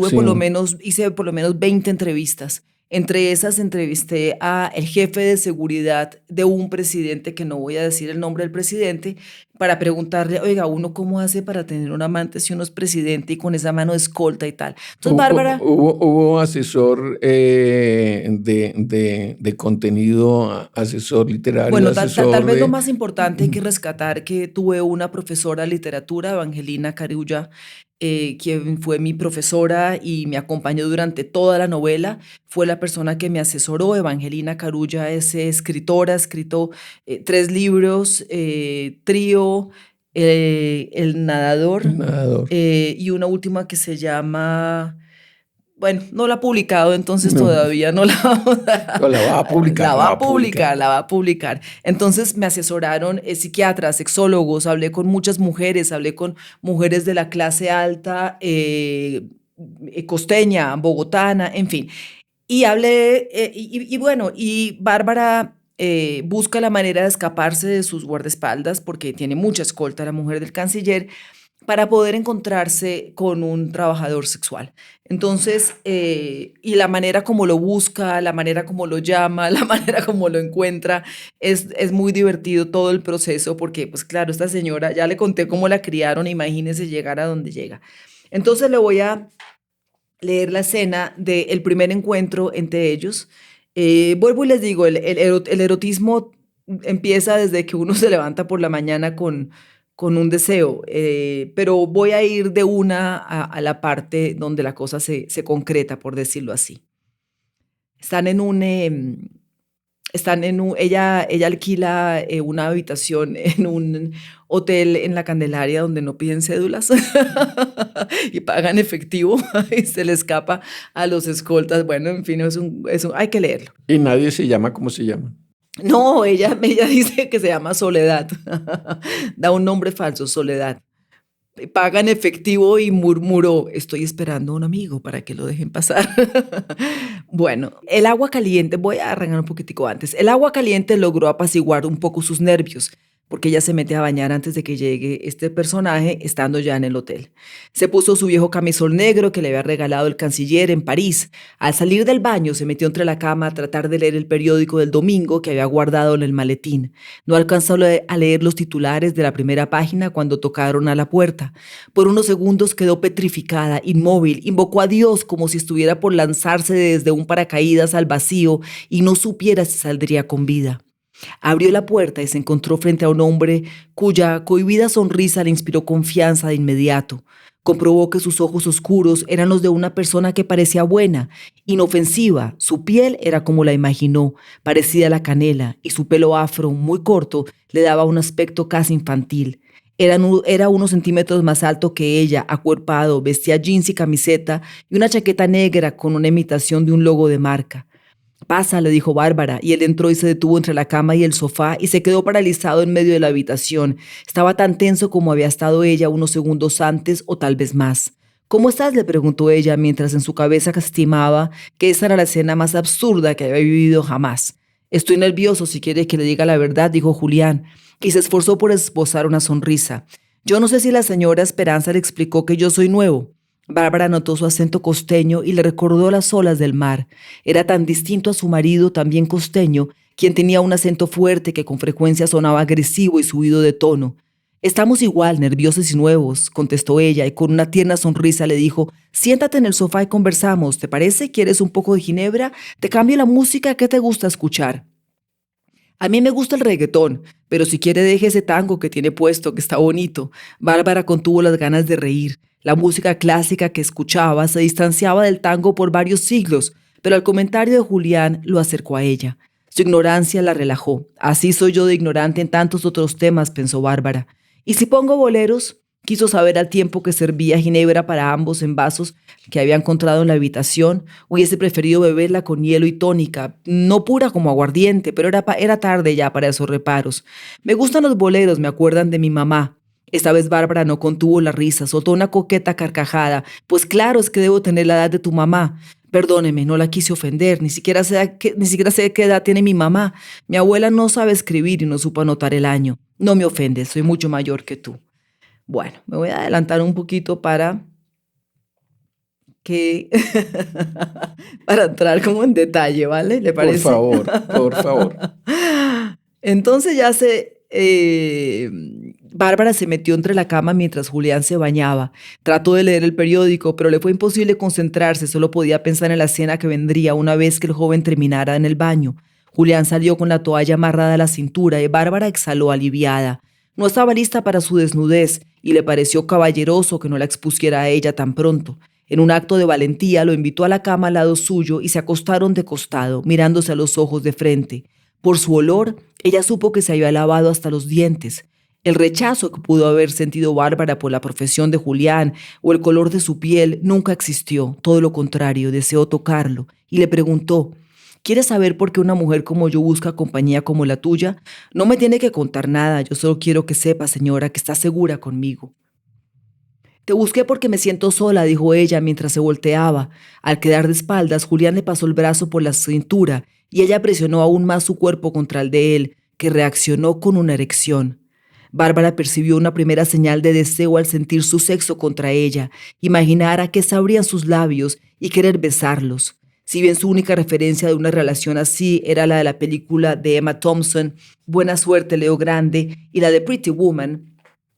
hice por lo menos 20 entrevistas. Entre esas entrevisté a el jefe de seguridad de un presidente, que no voy a decir el nombre del presidente, para preguntarle, oiga, ¿uno cómo hace para tener un amante si uno es presidente y con esa mano de escolta y tal? Entonces, Bárbara... Hubo asesor de contenido, asesor literario, bueno, asesor tal vez lo más importante hay que rescatar que tuve una profesora de literatura, Evangelina Carulla, quien fue mi profesora y me acompañó durante toda la novela. Fue la persona que me asesoró. Evangelina Carulla es escritora, ha escrito 3 libros, Trío, El Nadador, y una última que se llama... Bueno, no la ha publicado, entonces todavía no la vamos a... No, la va a publicar. La va a publicar. Entonces me asesoraron psiquiatras, sexólogos, hablé con muchas mujeres, hablé con mujeres de la clase alta, costeña, bogotana, en fin. Y hablé, bueno, y Bárbara busca la manera de escaparse de sus guardaespaldas, porque tiene mucha escolta la mujer del canciller, para poder encontrarse con un trabajador sexual. Entonces, y la manera como lo busca, la manera como lo llama, la manera como lo encuentra, es muy divertido todo el proceso, porque, pues claro, esta señora, ya le conté cómo la criaron, imagínese llegar a donde llega. Entonces le voy a leer la escena del primer encuentro entre ellos. Vuelvo y les digo, el erotismo empieza desde que uno se levanta por la mañana con un deseo, pero voy a ir de una a la parte donde la cosa se concreta, por decirlo así. Ella alquila una habitación en un hotel en la Candelaria donde no piden cédulas y pagan efectivo y se le escapa a los escoltas. Bueno, en fin, hay que leerlo. Y nadie se llama como se llama. No, ella dice que se llama Soledad. Da un nombre falso, Soledad. Paga en efectivo y murmuró, estoy esperando a un amigo para que lo dejen pasar. Bueno, el agua caliente, voy a arrancar un poquitico antes. El agua caliente logró apaciguar un poco sus nervios, porque ella se mete a bañar antes de que llegue este personaje, estando ya en el hotel. Se puso su viejo camisón negro que le había regalado el canciller en París. Al salir del baño se metió entre la cama a tratar de leer el periódico del domingo que había guardado en el maletín. No alcanzó a leer los titulares de la primera página cuando tocaron a la puerta. Por unos segundos quedó petrificada, inmóvil, invocó a Dios como si estuviera por lanzarse desde un paracaídas al vacío y no supiera si saldría con vida. Abrió la puerta y se encontró frente a un hombre cuya cohibida sonrisa le inspiró confianza de inmediato. Comprobó que sus ojos oscuros eran los de una persona que parecía buena, inofensiva. Su piel era como la imaginó, parecida a la canela, y su pelo afro, muy corto, le daba un aspecto casi infantil. Era unos centímetros más alto que ella, acuerpado, vestía jeans y camiseta y una chaqueta negra con una imitación de un logo de marca. «Pasa», le dijo Bárbara, y él entró y se detuvo entre la cama y el sofá y se quedó paralizado en medio de la habitación. Estaba tan tenso como había estado ella unos segundos antes o tal vez más. «¿Cómo estás?», le preguntó ella, mientras en su cabeza estimaba que esa era la escena más absurda que había vivido jamás. «Estoy nervioso, si quiere que le diga la verdad», dijo Julián, y se esforzó por esbozar una sonrisa. «Yo no sé si la señora Esperanza le explicó que yo soy nuevo». Bárbara notó su acento costeño y le recordó las olas del mar. Era tan distinto a su marido, también costeño, quien tenía un acento fuerte que con frecuencia sonaba agresivo y subido de tono. «Estamos igual, nerviosos y nuevos», contestó ella, y con una tierna sonrisa le dijo: «Siéntate en el sofá y conversamos. ¿Te parece? ¿Quieres un poco de ginebra? ¿Te cambio la música? ¿Qué te gusta escuchar?» «A mí me gusta el reggaetón, pero si quiere deje ese tango que tiene puesto, que está bonito». Bárbara contuvo las ganas de reír. La música clásica que escuchaba se distanciaba del tango por varios siglos, pero el comentario de Julián lo acercó a ella. Su ignorancia la relajó. «Así soy yo de ignorante en tantos otros temas», pensó Bárbara. «¿Y si pongo boleros?», quiso saber al tiempo que servía ginebra para ambos en vasos que había encontrado en la habitación. Hubiese preferido beberla con hielo y tónica, no pura como aguardiente, pero era tarde ya para esos reparos. «Me gustan los boleros, me acuerdan de mi mamá». Esta vez Bárbara no contuvo la risa, soltó una coqueta carcajada. «Pues claro, es que debo tener la edad de tu mamá». «Perdóneme, no la quise ofender, ni siquiera sé qué edad tiene mi mamá. Mi abuela no sabe escribir y no supo anotar el año». «No me ofendes, soy mucho mayor que tú». Bueno, me voy a adelantar un poquito para entrar como en detalle, ¿vale? ¿Le parece? Por favor. Entonces Bárbara se metió entre la cama mientras Julián se bañaba. Trató de leer el periódico, pero le fue imposible concentrarse. Solo podía pensar en la escena que vendría una vez que el joven terminara en el baño. Julián salió con la toalla amarrada a la cintura y Bárbara exhaló aliviada. No estaba lista para su desnudez y le pareció caballeroso que no la expusiera a ella tan pronto. En un acto de valentía lo invitó a la cama al lado suyo y se acostaron de costado, mirándose a los ojos de frente. Por su olor, ella supo que se había lavado hasta los dientes. El rechazo que pudo haber sentido Bárbara por la profesión de Julián o el color de su piel nunca existió. Todo lo contrario, deseó tocarlo y le preguntó: «¿Quieres saber por qué una mujer como yo busca compañía como la tuya? No me tiene que contar nada, yo solo quiero que sepa, señora, que está segura conmigo». Te busqué porque me siento sola, dijo ella mientras se volteaba. Al quedar de espaldas, Julián le pasó el brazo por la cintura y ella presionó aún más su cuerpo contra el de él, que reaccionó con una erección. Bárbara percibió una primera señal de deseo al sentir su sexo contra ella, imaginar a qué sabrían sus labios y querer besarlos. Si bien su única referencia de una relación así era la de la película de Emma Thompson, Buena Suerte, Leo Grande, y la de Pretty Woman,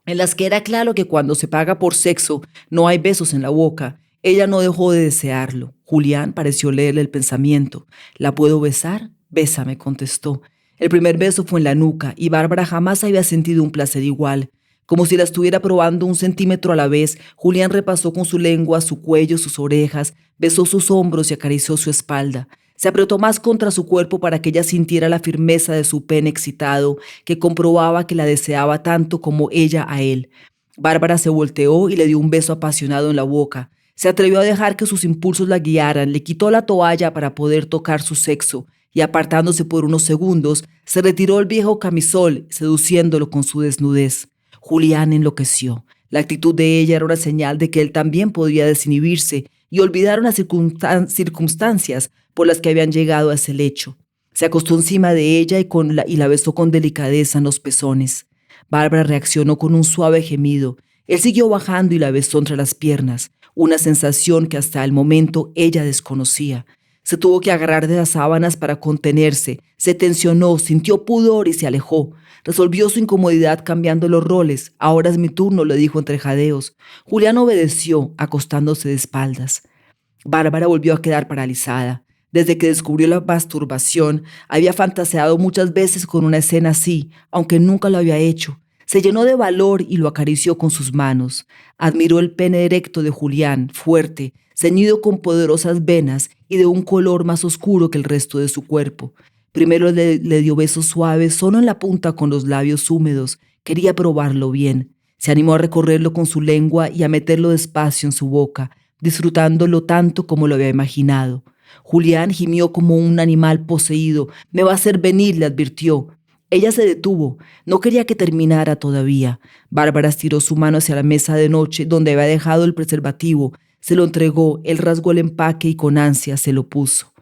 en las que era claro que cuando se paga por sexo no hay besos en la boca, ella no dejó de desearlo. Julián pareció leerle el pensamiento. ¿La puedo besar? Bésame, contestó. El primer beso fue en la nuca y Bárbara jamás había sentido un placer igual. Como si la estuviera probando 1 centímetro a la vez, Julián repasó con su lengua su cuello, sus orejas, besó sus hombros y acarició su espalda. Se apretó más contra su cuerpo para que ella sintiera la firmeza de su pene excitado, que comprobaba que la deseaba tanto como ella a él. Bárbara se volteó y le dio un beso apasionado en la boca. Se atrevió a dejar que sus impulsos la guiaran, le quitó la toalla para poder tocar su sexo y, apartándose por unos segundos, se retiró el viejo camisol, seduciéndolo con su desnudez. Julián enloqueció. La actitud de ella era una señal de que él también podía desinhibirse y olvidar unas circunstancias por las que habían llegado a ese lecho. Se acostó encima de ella y la besó con delicadeza en los pezones. Bárbara reaccionó con un suave gemido. Él siguió bajando y la besó entre las piernas, una sensación que hasta el momento ella desconocía. Se tuvo que agarrar de las sábanas para contenerse, se tensionó, sintió pudor y se alejó. Resolvió su incomodidad cambiando los roles. Ahora es mi turno, le dijo entre jadeos. Julián obedeció, acostándose de espaldas. Bárbara volvió a quedar paralizada. Desde que descubrió la masturbación, había fantaseado muchas veces con una escena así, aunque nunca lo había hecho. Se llenó de valor y lo acarició con sus manos. Admiró el pene erecto de Julián, fuerte, ceñido con poderosas venas y de un color más oscuro que el resto de su cuerpo. Primero le dio besos suaves solo en la punta con los labios húmedos. Quería probarlo bien. Se animó a recorrerlo con su lengua y a meterlo despacio en su boca, disfrutándolo tanto como lo había imaginado. Julián gimió como un animal poseído. «Me va a hacer venir», le advirtió. Ella se detuvo. No quería que terminara todavía. Bárbara estiró su mano hacia la mesa de noche donde había dejado el preservativo. Se lo entregó, él rasgó el empaque y con ansia se lo puso.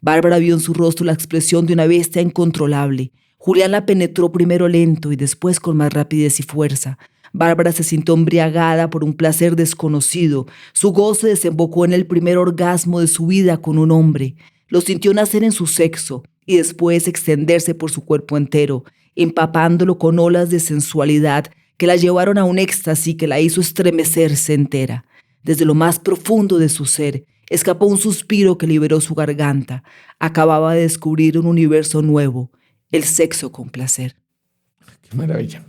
Bárbara vio en su rostro la expresión de una bestia incontrolable. Julián la penetró primero lento y después con más rapidez y fuerza. Bárbara se sintió embriagada por un placer desconocido. Su goce desembocó en el primer orgasmo de su vida con un hombre. Lo sintió nacer en su sexo y después extenderse por su cuerpo entero, empapándolo con olas de sensualidad que la llevaron a un éxtasis que la hizo estremecerse entera. Desde lo más profundo de su ser, escapó un suspiro que liberó su garganta. Acababa de descubrir un universo nuevo, el sexo con placer. ¡Qué maravilla!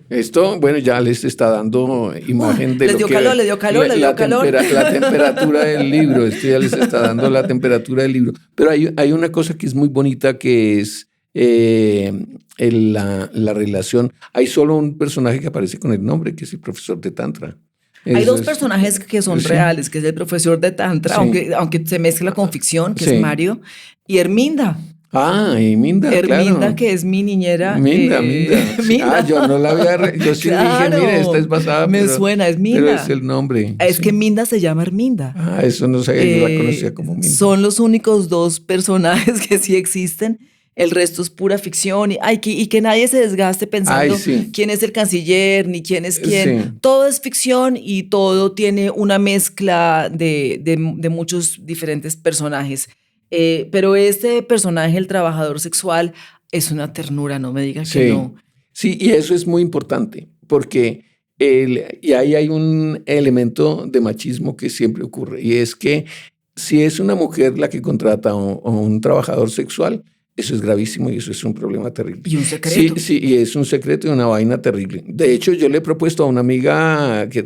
Esto, bueno, ya les está dando imagen de les lo dio que... calor, le dio calor, le dio calor. La temperatura del libro, esto ya les está dando la temperatura del libro. Pero hay una cosa que es muy bonita, que es la relación. Hay solo un personaje que aparece con el nombre, que es el profesor de Tantra. Hay dos personajes que son reales, que es el profesor de Tantra, sí. aunque se mezcla con ficción, que sí. es Mario, y Herminda. Herminda, claro. Que es mi niñera. Minda. Minda. Yo no la había... Yo sí claro, dije, mire, esta es basada... Me suena, es Minda. Pero es el nombre. Es que Minda se llama Herminda. Eso no sabía, yo la conocía como Minda. Son los únicos dos personajes que sí existen. El resto es pura ficción y que nadie se desgaste pensando quién es el canciller ni quién es quién. Sí. Todo es ficción y todo tiene una mezcla de muchos diferentes personajes. Pero este personaje, el trabajador sexual, es una ternura, no me digan que no. Sí, y eso es muy importante porque y ahí hay un elemento de machismo que siempre ocurre, y es que si es una mujer la que contrata a un trabajador sexual, eso es gravísimo y eso es un problema terrible. Y un secreto. Sí, y es un secreto y una vaina terrible. De hecho, yo le he propuesto a una amiga que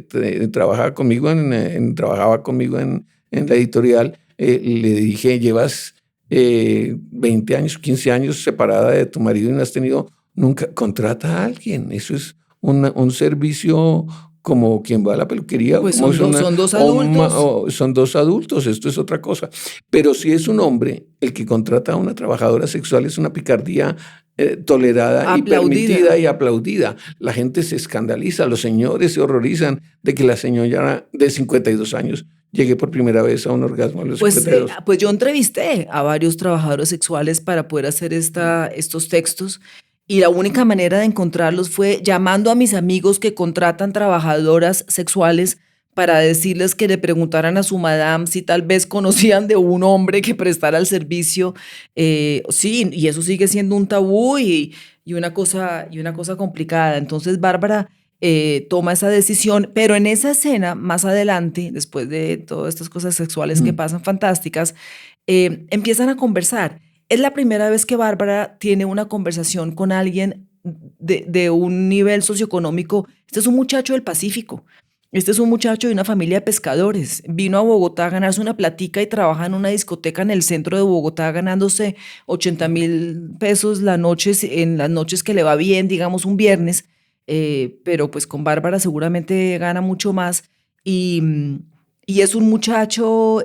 trabajaba conmigo en la editorial, le dije, llevas 20 años, 15 años separada de tu marido y no has tenido nunca, contrata a alguien. Eso es un servicio como quien va a la peluquería. Pues como son dos adultos. son dos adultos, esto es otra cosa. Pero si es un hombre el que contrata a una trabajadora sexual, es una picardía tolerada y permitida y aplaudida. La gente se escandaliza, los señores se horrorizan de que la señora de 52 años llegue por primera vez a un orgasmo a los 52. Pues yo entrevisté a varios trabajadores sexuales para poder hacer estos textos. Y la única manera de encontrarlos fue llamando a mis amigos que contratan trabajadoras sexuales para decirles que le preguntaran a su madame si tal vez conocían de un hombre que prestara el servicio. Sí, y eso sigue siendo un tabú y una cosa complicada. Entonces Bárbara toma esa decisión, pero en esa escena, más adelante, después de todas estas cosas sexuales que pasan fantásticas, empiezan a conversar. Es la primera vez que Bárbara tiene una conversación con alguien de un nivel socioeconómico. Este es un muchacho del Pacífico. Este es un muchacho de una familia de pescadores. Vino a Bogotá a ganarse una platica y trabaja en una discoteca en el centro de Bogotá ganándose 80,000 pesos en las noches que le va bien, digamos un viernes. Pero pues con Bárbara seguramente gana mucho más. Y es un muchacho...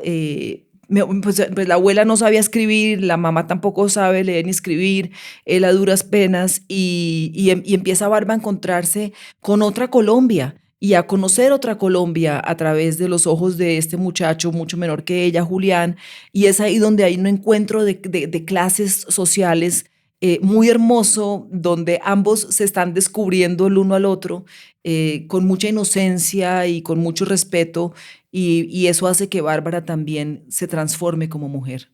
Pues la abuela no sabía escribir, la mamá tampoco sabe leer ni escribir, él a duras penas y empieza Barba a encontrarse con otra Colombia y a conocer otra Colombia a través de los ojos de este muchacho mucho menor que ella, Julián, y es ahí donde hay un encuentro de clases sociales muy hermoso, donde ambos se están descubriendo el uno al otro con mucha inocencia y con mucho respeto. Y eso hace que Bárbara también se transforme como mujer.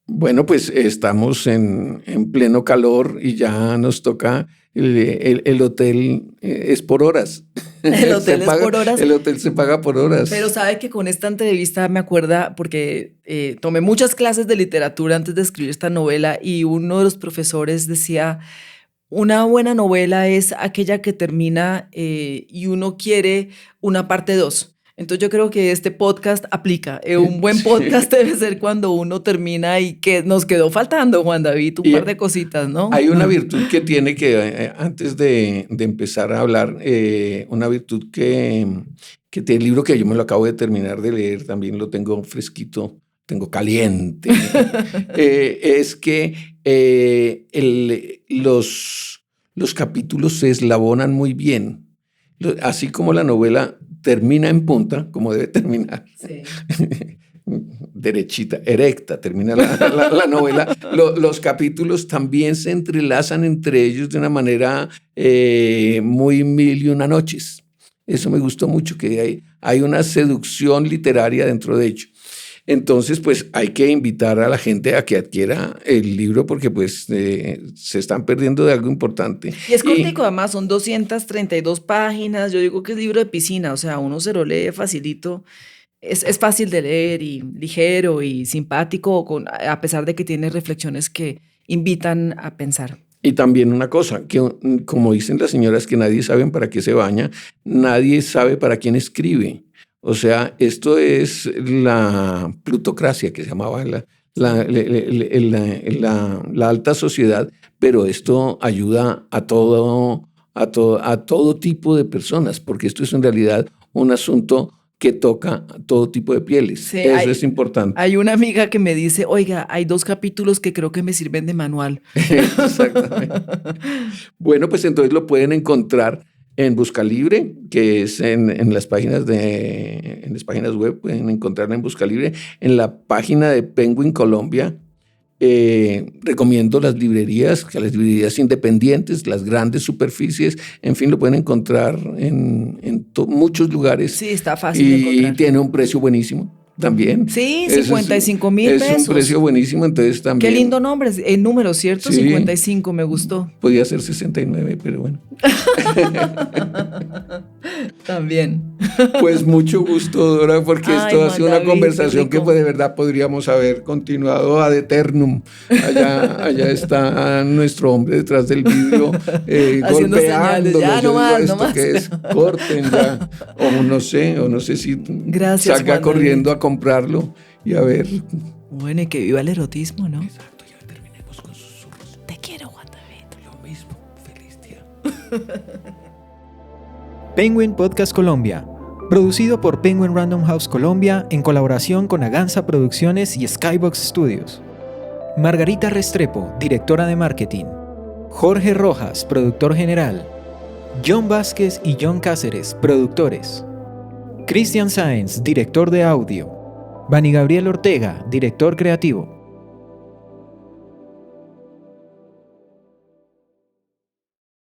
Bueno, pues estamos en pleno calor y ya nos toca, el hotel es por horas. El hotel es por horas. El hotel se paga por horas. Pero sabe que con esta entrevista me acuerda, porque tomé muchas clases de literatura antes de escribir esta novela y uno de los profesores decía, una buena novela es aquella que termina y uno quiere una parte 2. Entonces yo creo que este podcast aplica. Un buen podcast debe ser cuando uno termina y que nos quedó faltando, Juan David, un par de cositas, ¿no? Hay una virtud que tiene que, antes de empezar a hablar, una virtud que tiene el libro que yo me lo acabo de terminar de leer, también lo tengo fresquito, tengo caliente, es que los capítulos se eslabonan muy bien. Así como la novela termina en punta, como debe terminar, sí. Derechita, erecta, termina la novela, los capítulos también se entrelazan entre ellos de una manera muy 1001 noches. Eso me gustó mucho, que hay una seducción literaria dentro de ello. Entonces, pues hay que invitar a la gente a que adquiera el libro porque pues se están perdiendo de algo importante. Y es cortico, además, son 232 páginas. Yo digo que es libro de piscina, o sea, uno se lo lee facilito. Es fácil de leer y ligero y simpático, a pesar de que tiene reflexiones que invitan a pensar. Y también una cosa, que como dicen las señoras que nadie sabe para qué se baña, nadie sabe para quién escribe. O sea, esto es la plutocracia que se llamaba la alta sociedad, pero esto ayuda a todo tipo de personas, porque esto es en realidad un asunto que toca a todo tipo de pieles. Sí, eso es importante. Hay una amiga que me dice, oiga, hay 2 capítulos que creo que me sirven de manual. Exactamente. Bueno, pues entonces lo pueden encontrar en Buscalibre, que es en las páginas web, pueden encontrarla en Buscalibre, en la página de Penguin Colombia. Recomiendo las librerías independientes, las grandes superficies, en fin, lo pueden encontrar en muchos lugares. Sí, está fácil de encontrar. Y tiene un precio buenísimo. También. Sí, 55,000 pesos. Es un precio buenísimo, entonces también. Qué lindo nombre, el número, ¿cierto? Sí, 55, me gustó. Podía ser 69, pero bueno. También. Pues mucho gusto, Dora, porque esto ha sido una conversación que pues, de verdad podríamos haber continuado ad eternum. Allá está nuestro hombre detrás del vidrio golpeando. Ya, no más. Que es, corten ya. O no sé si Gracias, salga corriendo a comprarlo y a ver. Bueno, y que viva el erotismo, ¿no? Exacto, ya terminemos con susurros. Te quiero, Juan David. Lo mismo, feliz día. Penguin Podcast Colombia, producido por Penguin Random House Colombia en colaboración con Aganza Producciones y Skybox Studios. Margarita Restrepo, directora de marketing. Jorge Rojas, productor general. John Vázquez y John Cáceres, productores. Cristian Sáenz, director de audio. Bani Gabriel Ortega, director creativo.